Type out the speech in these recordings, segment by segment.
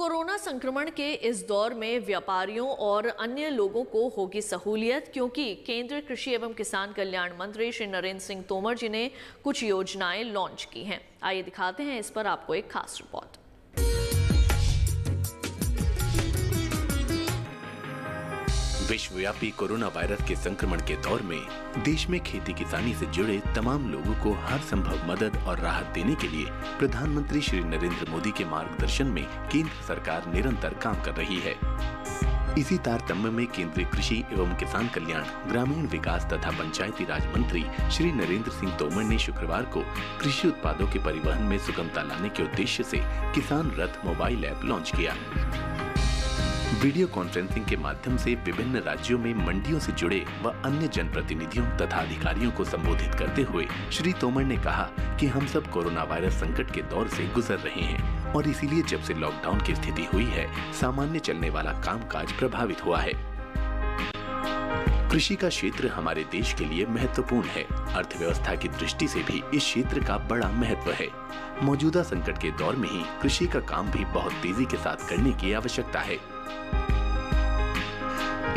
Corona संक्रमण के इस दौर में व्यापारियों और अन्य लोगों को होगी सहूलियत, क्योंकि केंद्रीय कृषि एवं किसान कल्याण मंत्री श्री नरेंद्र सिंह तोमर जी ने कुछ योजनाएं लॉन्च की हैं। आइए दिखाते हैं इस पर आपको एक खास रिपोर्ट। विश्वव्यापी कोरोना वायरस के संक्रमण के दौर में देश में खेती किसानी से जुड़े तमाम लोगों को हर संभव मदद और राहत देने के लिए प्रधानमंत्री श्री नरेंद्र मोदी के मार्गदर्शन में केंद्र सरकार निरंतर काम कर रही है। इसी तारतम्य में केंद्रीय कृषि एवं किसान कल्याण, ग्रामीण विकास तथा पंचायती राज मंत्री श्री नरेंद्र सिंह तोमर ने शुक्रवार को कृषि उत्पादों के परिवहन में सुगमता लाने के उद्देश्य से किसान रथ मोबाइल ऐप लॉन्च किया। वीडियो कॉन्फ्रेंसिंग के माध्यम से विभिन्न राज्यों में मंडियों से जुड़े व अन्य जनप्रतिनिधियों तथा अधिकारियों को संबोधित करते हुए श्री तोमर ने कहा कि हम सब कोरोना वायरस संकट के दौर से गुजर रहे हैं और इसीलिए जब से लॉकडाउन की स्थिति हुई है, सामान्य चलने वाला कामकाज प्रभावित हुआ है। कृषि का क्षेत्र हमारे देश के लिए महत्वपूर्ण है। अर्थव्यवस्था की दृष्टि से भी इस क्षेत्र का बड़ा महत्व है। मौजूदा संकट के दौर में ही कृषि का काम भी बहुत तेजी के साथ करने की आवश्यकता है।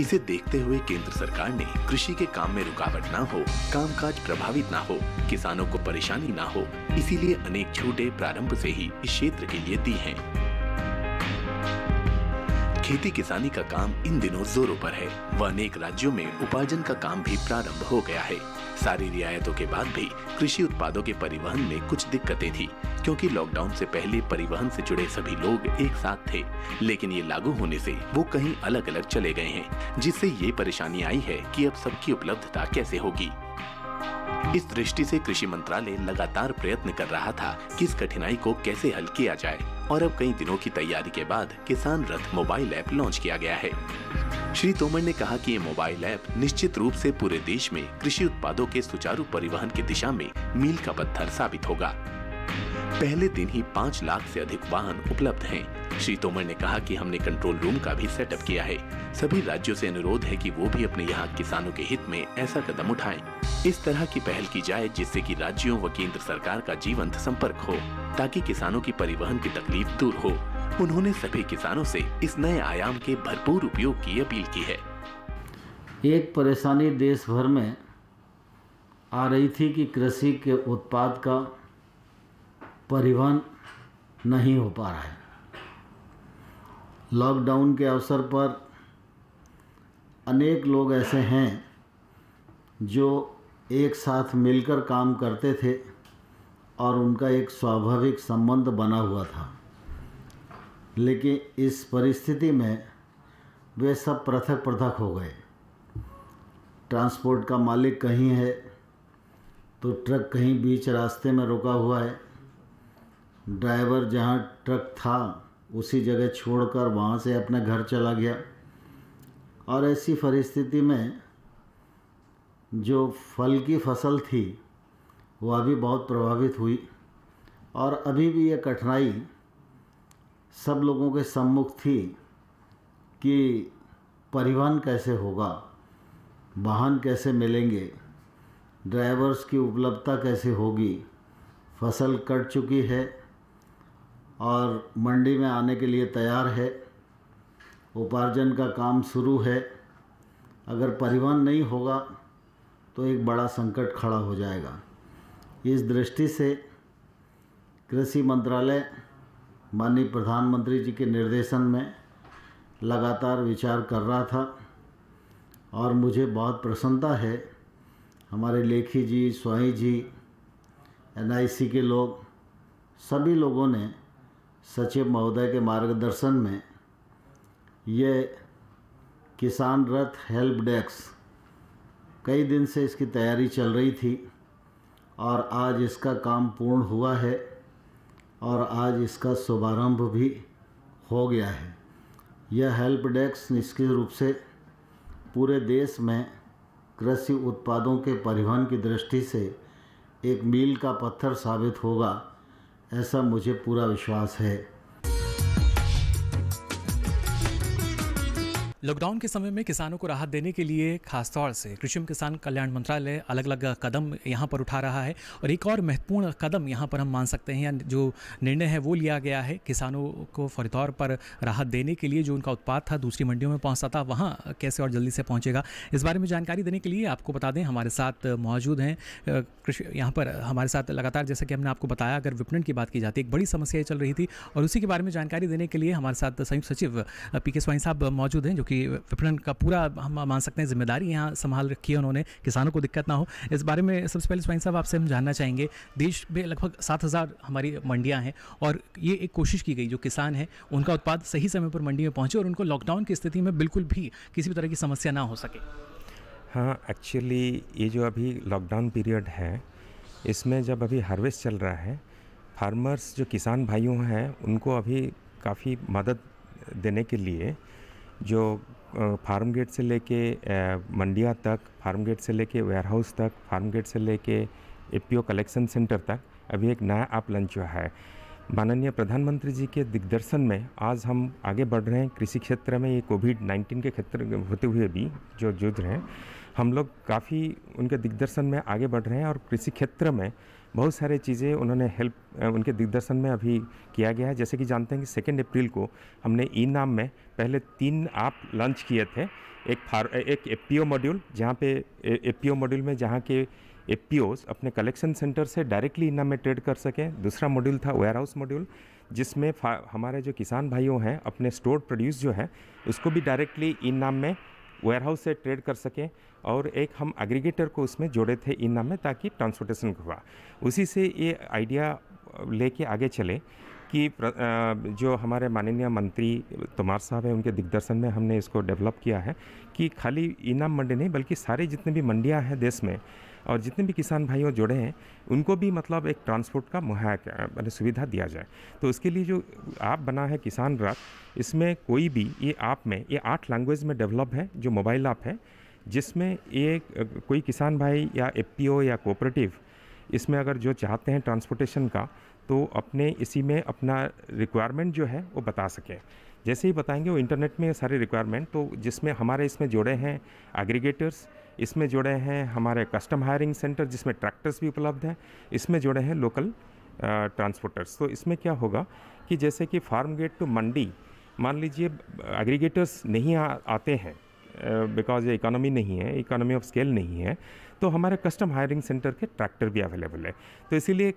इसे देखते हुए केंद्र सरकार ने कृषि के काम में रुकावट ना हो, कामकाज प्रभावित ना हो, किसानों को परेशानी ना हो, इसीलिए अनेक छूटें प्रारंभ से ही इस क्षेत्र के लिए दी हैं। खेती किसानी का काम इन दिनों जोरों पर है व अनेक राज्यों में उपार्जन का काम भी प्रारंभ हो गया है। सारी रियायतों के बाद भी कृषि उत्पादों के परिवहन में कुछ दिक्कतें थी, क्योंकि लॉकडाउन से पहले परिवहन से जुड़े सभी लोग एक साथ थे, लेकिन ये लागू होने से वो कहीं अलग अलग चले गए हैं, जिससे ये परेशानी आई है कि अब सबकी उपलब्धता कैसे होगी। इस दृष्टि से कृषि मंत्रालय लगातार प्रयत्न कर रहा था कि इस कठिनाई को कैसे हल किया जाए और अब कई दिनों की तैयारी के बाद किसान रथ मोबाइल ऐप लॉन्च किया गया है। श्री तोमर ने कहा कि ये मोबाइल ऐप निश्चित रूप से पूरे देश में कृषि उत्पादों के सुचारू परिवहन की दिशा में मील का पत्थर साबित होगा। पहले दिन ही 5 लाख से अधिक वाहन उपलब्ध हैं। श्री तोमर ने कहा कि हमने कंट्रोल रूम का भी सेटअप किया है। सभी राज्यों से अनुरोध है कि वो भी अपने यहाँ किसानों के हित में ऐसा कदम उठाएं। इस तरह की पहल की जाए जिससे कि राज्यों व केंद्र सरकार का जीवंत संपर्क हो, ताकि किसानों की परिवहन की तकलीफ दूर हो। उन्होंने सभी किसानों से इस नए आयाम के भरपूर उपयोग की अपील की है। एक परेशानी देश भर में आ रही थी कि कृषि के उत्पाद का परिवहन नहीं हो पा रहा है। लॉकडाउन के अवसर पर अनेक लोग ऐसे हैं जो एक साथ मिलकर काम करते थे और उनका एक स्वाभाविक संबंध बना हुआ था, लेकिन इस परिस्थिति में वे सब पृथक पृथक हो गए। ट्रांसपोर्ट का मालिक कहीं है तो ट्रक कहीं बीच रास्ते में रुका हुआ है। ड्राइवर जहाँ ट्रक था उसी जगह छोड़कर वहाँ से अपने घर चला गया। और ऐसी परिस्थिति में जो फल की फसल थी वह भी बहुत प्रभावित हुई और अभी भी ये कठिनाई सब लोगों के सम्मुख थी कि परिवहन कैसे होगा, वाहन कैसे मिलेंगे, ड्राइवर्स की उपलब्धता कैसे होगी। फसल कट चुकी है और मंडी में आने के लिए तैयार है, उपार्जन का काम शुरू है। अगर परिवहन नहीं होगा तो एक बड़ा संकट खड़ा हो जाएगा। इस दृष्टि से कृषि मंत्रालय माननीय प्रधानमंत्री जी के निर्देशन में लगातार विचार कर रहा था और मुझे बहुत प्रसन्नता है। हमारे लेखी जी, स्वाई जी, NIC के लोग, सभी लोगों ने सचिव महोदय के मार्गदर्शन में ये किसान रथ हेल्प डेस्क, कई दिन से इसकी तैयारी चल रही थी और आज इसका काम पूर्ण हुआ है और आज इसका शुभारंभ भी हो गया है। यह हेल्प डेस्क निश्चित रूप से पूरे देश में कृषि उत्पादों के परिवहन की दृष्टि से एक मील का पत्थर साबित होगा, ऐसा मुझे पूरा विश्वास है। लॉकडाउन के समय में किसानों को राहत देने के लिए खासतौर से कृषि एवं किसान कल्याण मंत्रालय अलग अलग कदम यहाँ पर उठा रहा है और एक और महत्वपूर्ण कदम यहाँ पर हम मान सकते हैं या जो निर्णय है वो लिया गया है किसानों को फौरी तौर पर राहत देने के लिए। जो उनका उत्पाद था दूसरी मंडियों में पहुँचता था वहाँ कैसे और जल्दी से पहुँचेगा, इस बारे में जानकारी देने के लिए आपको बता दें हमारे साथ मौजूद हैं कृषि यहाँ पर हमारे साथ लगातार, जैसा कि हमने आपको बताया, अगर विपणन की बात की जाती है एक बड़ी समस्या चल रही थी और उसी के बारे में जानकारी देने के लिए हमारे साथ संयुक्त सचिव पीके स्वाइन साहब मौजूद हैं, जो कि विपणन का पूरा हम मान सकते हैं जिम्मेदारी यहाँ संभाल रखी है उन्होंने, किसानों को दिक्कत ना हो। इस बारे में सबसे पहले स्वाइन साहब आपसे हम जानना चाहेंगे, देश में लगभग 7,000 हमारी मंडियाँ हैं और ये एक कोशिश की गई जो किसान हैं उनका उत्पाद सही समय पर मंडी में पहुँचे और उनको लॉकडाउन की स्थिति में बिल्कुल भी किसी भी तरह की समस्या ना हो सके। हाँ, एक्चुअली ये जो अभी लॉकडाउन पीरियड है इसमें जब अभी हार्वेस्ट चल रहा है, फार्मर्स जो किसान भाइयों हैं उनको अभी काफ़ी मदद देने के लिए जो फार्म गेट से लेके मंडियाँ तक, फार्म गेट से लेके वेयरहाउस तक, फार्म गेट से लेके एपीओ कलेक्शन सेंटर तक अभी एक नया ऐप लॉन्च हुआ है। माननीय प्रधानमंत्री जी के दिग्दर्शन में आज हम आगे बढ़ रहे हैं कृषि क्षेत्र में। ये कोविड-19 के क्षेत्र होते हुए भी जो जूझ रहे हैं, हम लोग काफ़ी उनके दिग्दर्शन में आगे बढ़ रहे हैं और कृषि क्षेत्र में बहुत सारे चीज़ें उन्होंने हेल्प उनके दिग्दर्शन में अभी किया गया है। जैसे कि जानते हैं कि 2 अप्रैल को हमने ई नाम में पहले 3 ऐप लॉन्च किए थे। एक एपीओ मॉड्यूल, जहाँ पे एपीओ मॉड्यूल में जहाँ के एपीओज अपने कलेक्शन सेंटर से डायरेक्टली ई नाम में ट्रेड कर सकें। दूसरा मॉड्यूल था वेयरहाउस मॉड्यूल, जिसमें हमारे जो किसान भाइयों हैं अपने स्टोर प्रोड्यूस जो है उसको भी डायरेक्टली ई नाम में वेयरहाउस से ट्रेड कर सकें। और एक हम एग्रीगेटर को उसमें जोड़े थे ई नाम में ताकि ट्रांसपोर्टेशन हुआ। उसी से ये आइडिया लेके आगे चले कि जो हमारे माननीय मंत्री तोमर साहब हैं उनके दिग्दर्शन में हमने इसको डेवलप किया है कि खाली ई नाम मंडी नहीं बल्कि सारे जितने भी मंडियां हैं देश में और जितने भी किसान भाइयों जुड़े हैं उनको भी मतलब एक ट्रांसपोर्ट का मुहैया सुविधा दिया जाए। तो उसके लिए जो ऐप बना है किसान रथ, इसमें कोई भी ये ऐप में ये 8 लैंग्वेज में डेवलप है जो मोबाइल ऐप है, जिसमें ये कोई किसान भाई या एपीओ या कोऑपरेटिव इसमें अगर जो चाहते हैं ट्रांसपोर्टेशन का तो अपने इसी में अपना रिक्वायरमेंट जो है वो बता सकें। जैसे ही बताएंगे वो इंटरनेट में सारे रिक्वायरमेंट, तो जिसमें हमारे इसमें जोड़े हैं एग्रीगेटर्स, इसमें जुड़े हैं हमारे कस्टम हायरिंग सेंटर जिसमें ट्रैक्टर्स भी उपलब्ध हैं, इसमें जुड़े हैं लोकल ट्रांसपोर्टर्स। तो इसमें क्या होगा कि जैसे कि फार्म गेट टू मंडी, मान लीजिए एग्रीगेटर्स नहीं आते हैं बिकॉज ये इकोनॉमी नहीं है, इकोनॉमी ऑफ स्केल नहीं है, तो हमारे कस्टम हायरिंग सेंटर के ट्रैक्टर भी अवेलेबल है। तो इसीलिए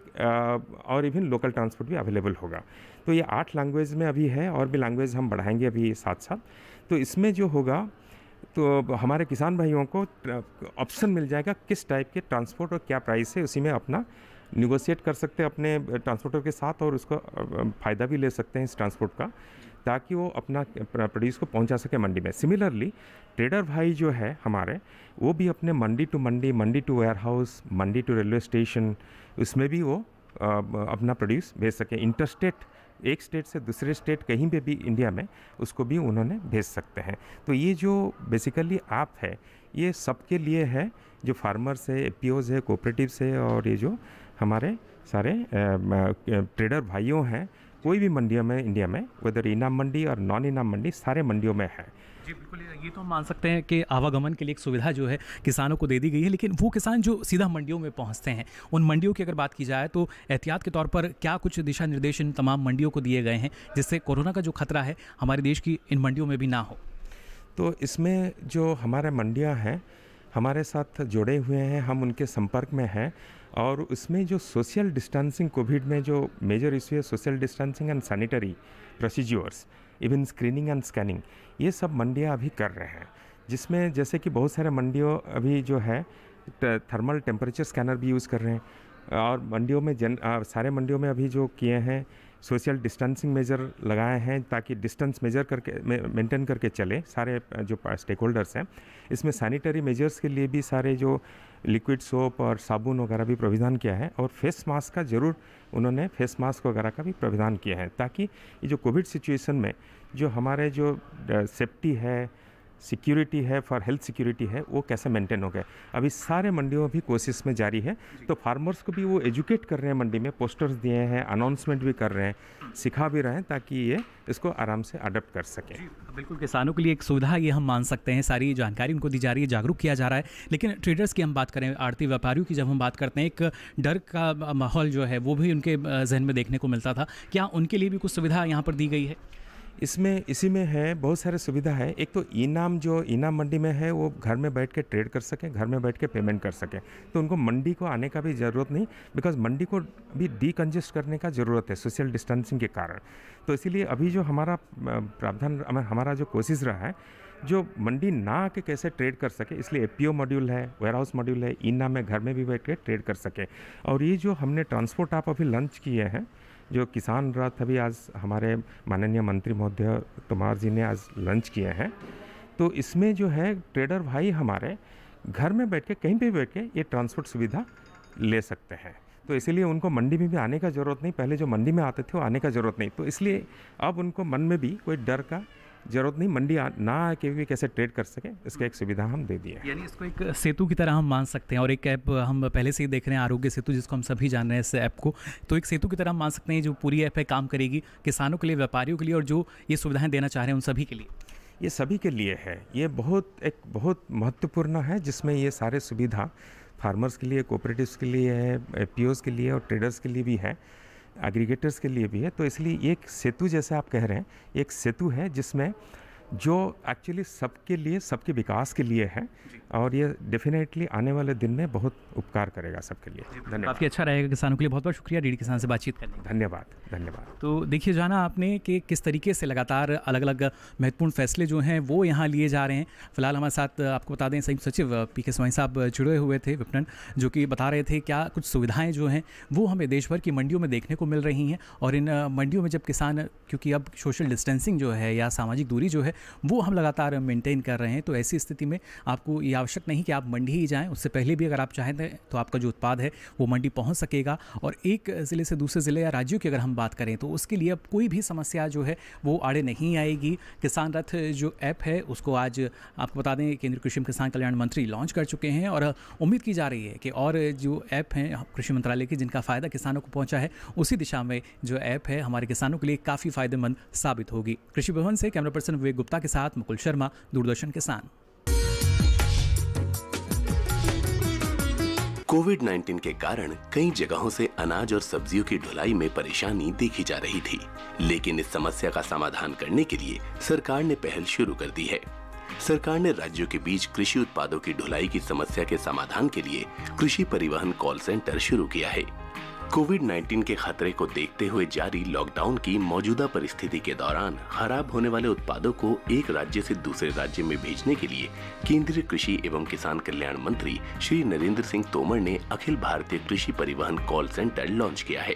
और इवन लोकल ट्रांसपोर्ट भी अवेलेबल होगा। तो ये 8 लैंग्वेज में अभी है और भी लैंग्वेज हम बढ़ाएंगे अभी साथ साथ। तो इसमें जो होगा तो हमारे किसान भाइयों को ऑप्शन मिल जाएगा किस टाइप के ट्रांसपोर्ट और क्या प्राइस है, उसी में अपना निगोशिएट कर सकते हैं अपने ट्रांसपोर्टर के साथ और उसको फ़ायदा भी ले सकते हैं इस ट्रांसपोर्ट का, ताकि वो अपना प्रोड्यूस को पहुंचा सके मंडी में। सिमिलरली ट्रेडर भाई जो है हमारे, वो भी अपने mandi to mandi, mandi to warehouse, mandi to railway station, उसमें भी वो अपना प्रोड्यूस भेज सके। इंटरस्टेट एक स्टेट से दूसरे स्टेट कहीं पे भी इंडिया में उसको भी उन्होंने भेज सकते हैं। तो ये जो बेसिकली ऐप है ये सबके लिए है, जो फार्मर्स है, एपीओज है, कोऑपरेटिव्स है और ये जो हमारे सारे ट्रेडर भाइयों हैं, कोई भी मंडियों में इंडिया में, वेदर इनाम मंडी और नॉन इनाम मंडी, सारे मंडियों में है। जी बिल्कुल, ये तो हम मान सकते हैं कि आवागमन के लिए एक सुविधा जो है किसानों को दे दी गई है। लेकिन वो किसान जो सीधा मंडियों में पहुंचते हैं, उन मंडियों की अगर बात की जाए तो एहतियात के तौर पर क्या कुछ दिशा निर्देश इन तमाम मंडियों को दिए गए हैं जिससे कोरोना का जो खतरा है हमारे देश की इन मंडियों में भी ना हो? तो इसमें जो हमारे मंडियाँ हैं हमारे साथ जुड़े हुए हैं, हम उनके संपर्क में हैं और उसमें जो सोशल डिस्टेंसिंग, कोविड में जो मेजर इशू है social distancing and sanitary procedures, even screening and scanning, ये सब मंडियाँ अभी कर रहे हैं। जिसमें जैसे कि बहुत सारे मंडियों अभी जो है थर्मल टेम्परेचर स्कैनर भी यूज़ कर रहे हैं और मंडियों में सारे मंडियों में अभी जो किए हैं सोशल डिस्टेंसिंग मेजर लगाए हैं ताकि डिस्टेंस मेजर करके मेंटेन करके चले सारे जो स्टेक होल्डर्स हैं। इसमें सैनिटरी मेजर्स के लिए भी सारे जो लिक्विड सोप और साबुन वगैरह भी प्रावधान किया है और फेस मास्क का ज़रूर उन्होंने फेस मास्क वगैरह का भी प्रावधान किया है, ताकि ये जो कोविड सिचुएशन में जो हमारे जो सेफ्टी है, सिक्योरिटी है, फॉर हेल्थ सिक्योरिटी है, वो कैसे मेंटेन हो गया। अभी सारे मंडियों में भी कोशिश में जारी है, तो फार्मर्स को भी वो एजुकेट कर रहे हैं, मंडी में पोस्टर्स दिए हैं, अनाउंसमेंट भी कर रहे हैं, सिखा भी रहे हैं ताकि ये इसको आराम से अडॉप्ट कर सकें। बिल्कुल, किसानों के लिए एक सुविधा ये हम मान सकते हैं, सारी जानकारी उनको दी जा रही है, जागरूक किया जा रहा है। लेकिन ट्रेडर्स की हम बात करें, आड़ती व्यापारियों की जब हम बात करते हैं, एक डर का माहौल जो है वो भी उनके जहन में देखने को मिलता था। क्या उनके लिए भी कुछ सुविधा यहाँ पर दी गई है? इसमें इसी में है, बहुत सारे सुविधा है। एक तो इनाम, जो इनाम मंडी में है वो घर में बैठ के ट्रेड कर सकें, घर में बैठ के पेमेंट कर सकें, तो उनको मंडी को आने का भी ज़रूरत नहीं, बिकॉज मंडी को भी डीकंजेस्ट करने का ज़रूरत है सोशल डिस्टेंसिंग के कारण। तो इसीलिए अभी जो हमारा प्रावधान, हमारा जो कोशिश रहा है, जो मंडी ना आके कैसे ट्रेड कर सके, इसलिए एपीओ मॉड्यूल है, वेयरहाउस मॉड्यूल है, इनाम में घर में भी बैठ के ट्रेड कर सके। और ये जो हमने ट्रांसपोर्ट ऐप अभी लॉन्च किए हैं, जो किसान रथ अभी आज हमारे माननीय मंत्री महोदय तोमर जी ने आज लॉन्च किए हैं, तो इसमें जो है ट्रेडर भाई हमारे घर में बैठ के, कहीं पे भी बैठ के ये ट्रांसपोर्ट सुविधा ले सकते हैं। तो इसीलिए उनको मंडी में भी आने का ज़रूरत नहीं, पहले जो मंडी में आते थे वो आने का ज़रूरत नहीं, तो इसलिए अब उनको मन में भी कोई डर का ज़रूरत नहीं, मंडी ना आके भी कैसे ट्रेड कर सके, इसका एक सुविधा हम दे दिए। यानी इसको एक सेतु की तरह हम मान सकते हैं। और एक ऐप हम पहले से ही देख रहे हैं, आरोग्य सेतु, जिसको हम सभी जान रहे हैं इस ऐप को, तो एक सेतु की तरह हम मान सकते हैं जो पूरी ऐप है काम करेगी किसानों के लिए, व्यापारियों के लिए, और जो ये सुविधाएं देना चाह रहे हैं उन सभी के लिए। ये सभी के लिए है, ये एक बहुत महत्वपूर्ण है, जिसमें ये सारे सुविधा फार्मर्स के लिए, कोऑपरेटिव्स के लिए है, एपीओज के लिए और ट्रेडर्स के लिए भी है, एग्रीगेटर्स के लिए भी है। तो इसलिए एक सेतु, जैसे आप कह रहे हैं, एक सेतु है जिसमें जो एक्चुअली सबके लिए, सबके विकास के लिए है, और ये डेफिनेटली आने वाले दिन में बहुत उपकार करेगा सबके लिए। धन्यवाद। काफ़ी अच्छा रहेगा किसानों के लिए। बहुत बहुत शुक्रिया डीडी किसान से बातचीत करने के लिए। धन्यवाद, धन्यवाद। तो देखिए जाना आपने कि किस तरीके से लगातार अलग अलग महत्वपूर्ण फैसले जो हैं वो यहाँ लिए जा रहे हैं। फिलहाल हमारे साथ आपको बता दें, संयुक्त सचिव पीके स्वामी साहब जुड़े हुए थे विपणन, जो कि बता रहे थे क्या कुछ सुविधाएं जो हैं वो हमें देश भर की मंडियों में देखने को मिल रही हैं। और इन मंडियों में जब किसान, क्योंकि अब सोशल डिस्टेंसिंग जो है या सामाजिक दूरी जो है वो हम लगातार मेंटेन कर रहे हैं, तो ऐसी स्थिति में आपको ये आवश्यक नहीं कि आप मंडी ही जाएं, उससे पहले भी अगर आप चाहें तो आपका जो उत्पाद है वो मंडी पहुंच सकेगा। और एक ज़िले से दूसरे ज़िले या राज्यों की अगर हम बात करें तो उसके लिए अब कोई भी समस्या जो है वो आड़े नहीं आएगी। किसान रथ जो ऐप है उसको आज आपको बता दें केंद्रीय कृषि एवं किसान कल्याण मंत्री लॉन्च कर चुके हैं, और उम्मीद की जा रही है कि और जो ऐप हैं कृषि मंत्रालय की, जिनका फ़ायदा किसानों को पहुँचा है, उसी दिशा में जो ऐप है हमारे किसानों के लिए काफ़ी फ़ायदेमंद साबित होगी। कृषि भवन से कैमरा पर्सन विवेक गुप्ता के साथ मुकुल शर्मा, दूरदर्शन किसान। कोविड-19 के कारण कई जगहों से अनाज और सब्जियों की ढुलाई में परेशानी देखी जा रही थी, लेकिन इस समस्या का समाधान करने के लिए सरकार ने पहल शुरू कर दी है। सरकार ने राज्यों के बीच कृषि उत्पादों की ढुलाई की समस्या के समाधान के लिए कृषि परिवहन कॉल सेंटर शुरू किया है। कोविड-19 के खतरे को देखते हुए जारी लॉकडाउन की मौजूदा परिस्थिति के दौरान खराब होने वाले उत्पादों को एक राज्य से दूसरे राज्य में भेजने के लिए केंद्रीय कृषि एवं किसान कल्याण मंत्री श्री नरेंद्र सिंह तोमर ने अखिल भारतीय कृषि परिवहन कॉल सेंटर लॉन्च किया है।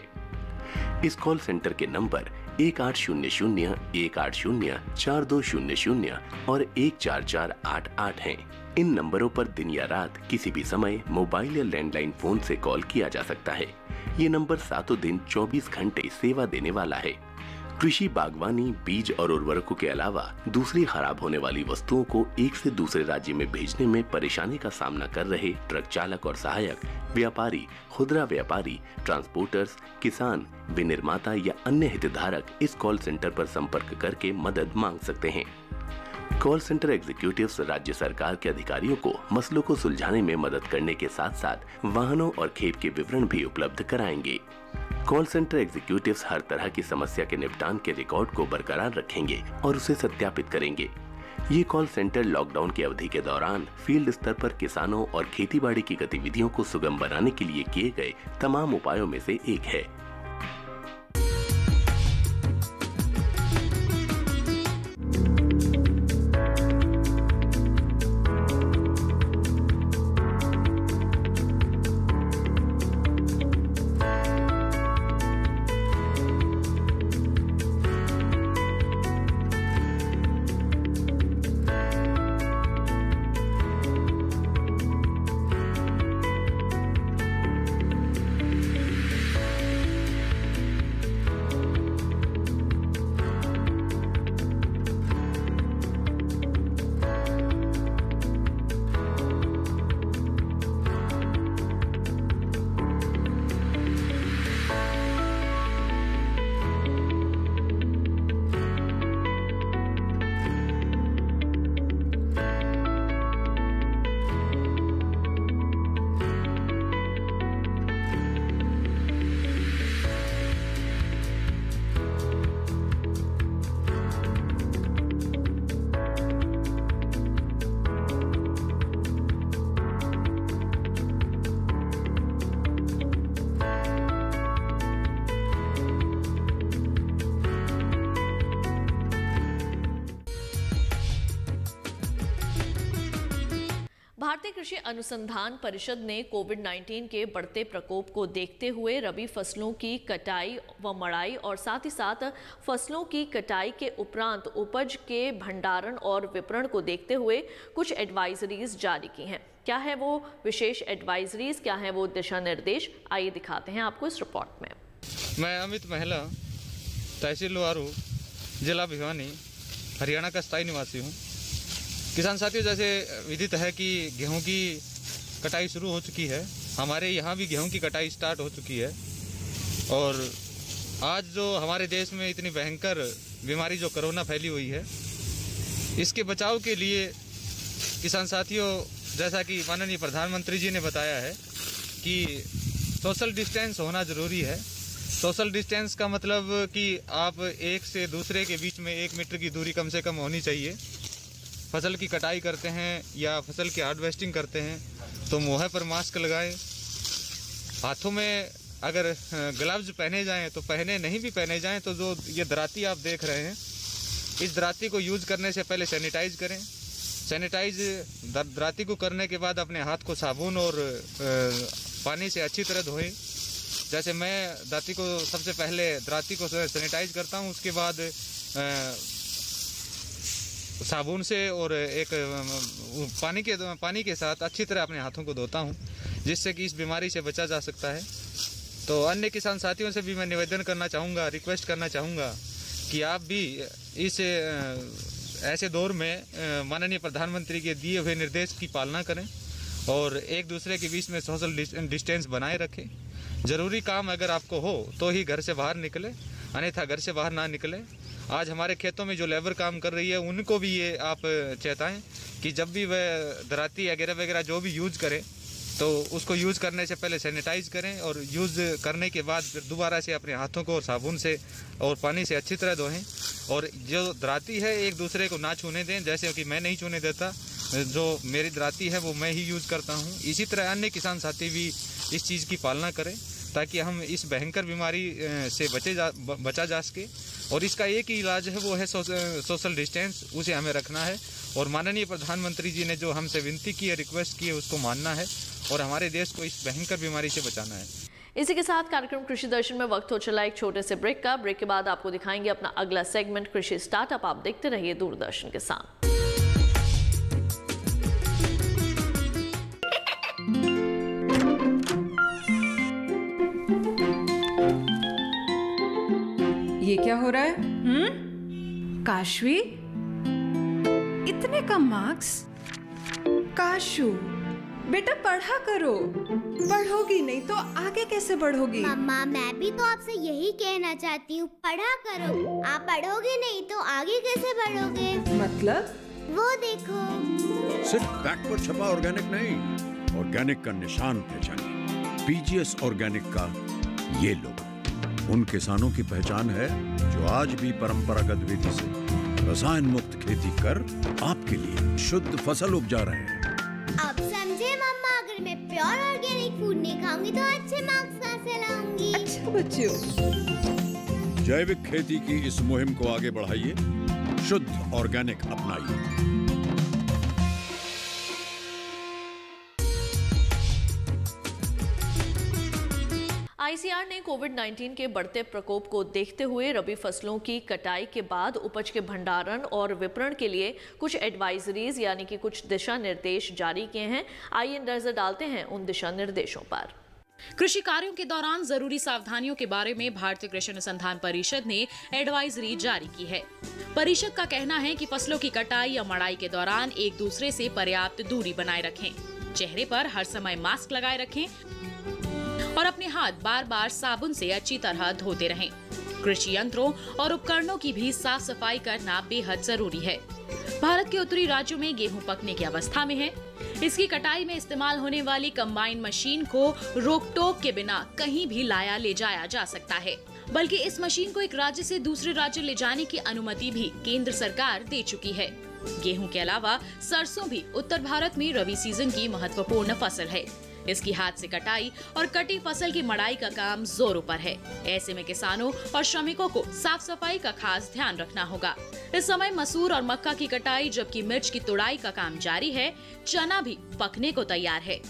इस कॉल सेंटर के नंबर 1800 180 4200 और 14488 हैं। इन नंबरों पर दिन या रात किसी भी समय मोबाइल या लैंडलाइन फोन से कॉल किया जा सकता है। ये नंबर सातों दिन 24 घंटे सेवा देने वाला है। कृषि, बागवानी, बीज और उर्वरकों के अलावा दूसरी खराब होने वाली वस्तुओं को एक से दूसरे राज्य में भेजने में परेशानी का सामना कर रहे ट्रक चालक और सहायक, व्यापारी, खुदरा व्यापारी, ट्रांसपोर्टर्स, किसान, विनिर्माता या अन्य हितधारक इस कॉल सेंटर पर संपर्क करके मदद मांग सकते हैं। कॉल सेंटर एग्जीक्यूटिव्स राज्य सरकार के अधिकारियों को मसलों को सुलझाने में मदद करने के साथ साथ वाहनों और खेत के विवरण भी उपलब्ध कराएंगे। कॉल सेंटर एग्जीक्यूटिव्स हर तरह की समस्या के निपटान के रिकॉर्ड को बरकरार रखेंगे और उसे सत्यापित करेंगे। ये कॉल सेंटर लॉकडाउन की अवधि के दौरान फील्ड स्तर पर किसानों और खेतीबाड़ी की गतिविधियों को सुगम बनाने के लिए किए गए तमाम उपायों में से एक है। भारतीय कृषि अनुसंधान परिषद ने कोविड-19 के बढ़ते प्रकोप को देखते हुए रबी फसलों की कटाई व मड़ाई और साथ ही साथ फसलों की कटाई के उपरांत उपज के भंडारण और विपणन को देखते हुए कुछ एडवाइजरीज जारी की हैं। क्या है वो विशेष एडवाइजरीज, क्या है वो दिशा निर्देश, आइए दिखाते हैं आपको इस रिपोर्ट में। मैं अमित महिला, तहसील लोहारू, जिला भिवानी, हरियाणा का स्थायी निवासी हूँ। किसान साथियों, जैसे विदित है कि गेहूं की कटाई शुरू हो चुकी है। हमारे यहाँ भी गेहूं की कटाई स्टार्ट हो चुकी है और आज जो हमारे देश में इतनी भयंकर बीमारी जो कोरोना फैली हुई है, इसके बचाव के लिए किसान साथियों, जैसा कि माननीय प्रधानमंत्री जी ने बताया है कि सोशल डिस्टेंस होना ज़रूरी है। सोशल डिस्टेंस का मतलब कि आप एक से दूसरे के बीच में 1 मीटर की दूरी कम से कम होनी चाहिए। फसल की कटाई करते हैं या फसल की हार्वेस्टिंग करते हैं तो मुँह पर मास्क लगाएं। हाथों में अगर ग्लव्स पहने जाएं तो पहने, नहीं भी पहने जाएं तो जो ये दराती आप देख रहे हैं, इस दराती को यूज़ करने से पहले सैनिटाइज करें। सैनिटाइज दराती को करने के बाद अपने हाथ को साबुन और पानी से अच्छी तरह धोएं। जैसे मैं दराती को सबसे पहले दराती को सैनिटाइज करता हूँ, उसके बाद साबुन से और एक पानी के साथ अच्छी तरह अपने हाथों को धोता हूँ, जिससे कि इस बीमारी से बचा जा सकता है। तो अन्य किसान साथियों से भी मैं निवेदन करना चाहूँगा, रिक्वेस्ट करना चाहूँगा कि आप भी इस ऐसे दौर में माननीय प्रधानमंत्री के दिए हुए निर्देश की पालना करें और एक दूसरे के बीच में सोशल डिस्टेंस बनाए रखें। ज़रूरी काम अगर आपको हो तो ही घर से बाहर निकले, अन्यथा घर से बाहर ना निकले। आज हमारे खेतों में जो लेबर काम कर रही है, उनको भी ये आप चेताएं कि जब भी वह दराती वगैरह जो भी यूज़ करें तो उसको यूज़ करने से पहले सैनिटाइज करें और यूज़ करने के बाद फिर दोबारा से अपने हाथों को साबुन से और पानी से अच्छी तरह धोएं। और जो दराती है एक दूसरे को ना छूने दें, जैसे कि मैं नहीं छूने देता, जो मेरी दराती है वो मैं ही यूज़ करता हूँ। इसी तरह अन्य किसान साथी भी इस चीज़ की पालना करें ताकि हम इस भयंकर बीमारी से बचा जा सके। और इसका एक ही इलाज है, वो है सोशल डिस्टेंस, उसे हमें रखना है। और माननीय प्रधानमंत्री जी ने जो हमसे विनती की है, रिक्वेस्ट की है, उसको मानना है और हमारे देश को इस भयंकर बीमारी से बचाना है। इसी के साथ कार्यक्रम कृषि दर्शन में वक्त हो चला एक छोटे से ब्रेक का। ब्रेक के बाद आपको दिखाएंगे अपना अगला सेगमेंट कृषि स्टार्टअप। आप देखते रहिए दूरदर्शन के साथ। ये क्या हो रहा है? काशवी, इतने कम मार्क्स? काशू, बेटा पढ़ा करो। पढ़ोगी नहीं तो आगे कैसे बढ़ोगी? मम्मा, मैं भी तो आपसे यही कहना चाहती हूँ, पढ़ा करो। आप पढ़ोगे नहीं तो आगे कैसे बढ़ोगे? मतलब? वो देखो। सिर्फ बैक पर छपा ऑर्गेनिक नहीं, ऑर्गेनिक का निशान पहचानिए। पीजीएस ऑर्गेनिक का ये लोगो उन किसानों की पहचान है जो आज भी परंपरागत विधि से रसायन मुक्त खेती कर आपके लिए शुद्ध फसल उपजा रहे हैं। अब समझे मम्मा, अगर मैं प्योर ऑर्गेनिक फूड नहीं खाऊंगी तो अच्छे मार्क्स कहाँ से लाऊंगी? अच्छा बच्चों, जैविक खेती की इस मुहिम को आगे बढ़ाइए, शुद्ध ऑर्गेनिक अपनाइए। आईसीआर ने कोविड-19 के बढ़ते प्रकोप को देखते हुए रबी फसलों की कटाई के बाद उपज के भंडारण और विपणन के लिए कुछ एडवाइजरीज यानी कि कुछ दिशा निर्देश जारी किए हैं। आइए नजर डालते हैं उन दिशा निर्देशों पर। कृषि कार्यों के दौरान जरूरी सावधानियों के बारे में भारतीय कृषि अनुसंधान परिषद ने एडवाइजरी जारी की है। परिषद का कहना है कि फसलों की कटाई या मड़ाई के दौरान एक दूसरे से पर्याप्त दूरी बनाए रखें, चेहरे पर हर समय मास्क लगाए रखें और अपने हाथ बार बार साबुन से अच्छी तरह धोते रहें। कृषि यंत्रों और उपकरणों की भी साफ सफाई करना बेहद जरूरी है। भारत के उत्तरी राज्यों में गेहूं पकने की अवस्था में है। इसकी कटाई में इस्तेमाल होने वाली कंबाइन मशीन को रोक टोक के बिना कहीं भी लाया ले जाया जा सकता है, बल्कि इस मशीन को एक राज्य से दूसरे राज्य ले जाने की अनुमति भी केंद्र सरकार दे चुकी है। गेहूं के अलावा सरसों भी उत्तर भारत में रबी सीजन की महत्वपूर्ण फसल है। इसकी हाथ से कटाई और कटी फसल की मड़ाई का काम जोरों पर है। ऐसे में किसानों और श्रमिकों को साफ सफाई का खास ध्यान रखना होगा। इस समय मसूर और मक्का की कटाई जबकि मिर्च की तुड़ाई का काम जारी है, चना भी पकने को तैयार है।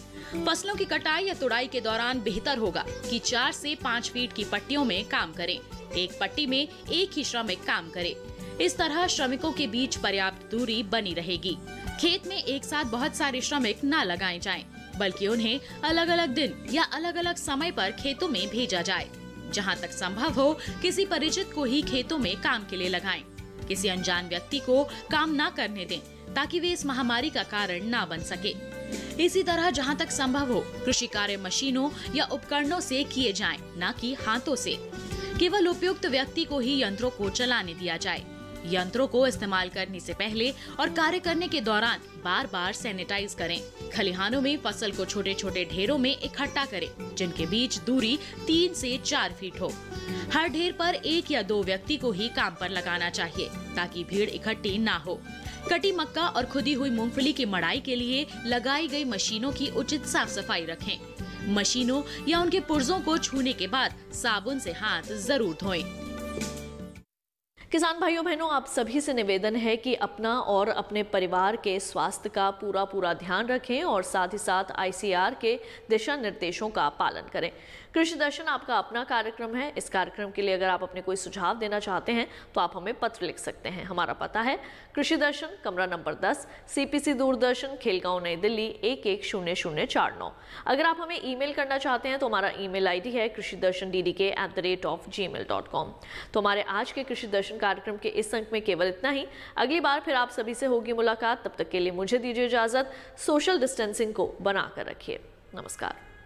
फसलों की कटाई या तुड़ाई के दौरान बेहतर होगा कि 4 से 5 फीट की पट्टियों में काम करें। एक पट्टी में एक ही श्रमिक काम करे। इस तरह श्रमिकों के बीच पर्याप्त दूरी बनी रहेगी। खेत में एक साथ बहुत सारे श्रमिक न लगाए जाएं, बल्कि उन्हें अलग अलग दिन या अलग अलग समय पर खेतों में भेजा जाए। जहां तक संभव हो किसी परिचित को ही खेतों में काम के लिए लगाएं। किसी अनजान व्यक्ति को काम न करने दें ताकि वे इस महामारी का कारण न बन सके। इसी तरह जहां तक संभव हो कृषि कार्य मशीनों या उपकरणों से किए जाएं, न कि हाथों से। केवल उपयुक्त व्यक्ति को ही यंत्रों को चलाने दिया जाए। यंत्रों को इस्तेमाल करने से पहले और कार्य करने के दौरान बार बार सैनिटाइज करें। खलिहानों में फसल को छोटे छोटे ढेरों में इकट्ठा करें, जिनके बीच दूरी 3 से 4 फीट हो। हर ढेर पर 1 या 2 व्यक्ति को ही काम पर लगाना चाहिए ताकि भीड़ इकट्ठी ना हो। कटी मक्का और खुदी हुई मूंगफली की मड़ाई के लिए लगाई गई मशीनों की उचित साफ सफाई रखें। मशीनों या उनके पुर्जों को छूने के बाद साबुन से हाथ जरूर धोएं। किसान भाइयों बहनों, आप सभी से निवेदन है कि अपना और अपने परिवार के स्वास्थ्य का पूरा ध्यान रखें और साथ ही साथ ICAR के दिशा निर्देशों का पालन करें। कृषि दर्शन आपका अपना कार्यक्रम है। इस कार्यक्रम के लिए अगर आप अपने कोई सुझाव देना चाहते हैं तो आप हमें पत्र लिख सकते हैं। हमारा पता है कृषि दर्शन, कमरा नंबर 10, CPC दूरदर्शन, खेलगांव, नई दिल्ली 110049। अगर आप हमें ईमेल करना चाहते हैं तो हमारा ईमेल ID है krishidarshandddk@gmail.com। तो हमारे आज के कृषि दर्शन कार्यक्रम के इस अंक में केवल इतना ही। अगली बार फिर आप सभी से होगी मुलाकात। तब तक के लिए मुझे दीजिए इजाजत। सोशल डिस्टेंसिंग को बनाकर रखिए। नमस्कार।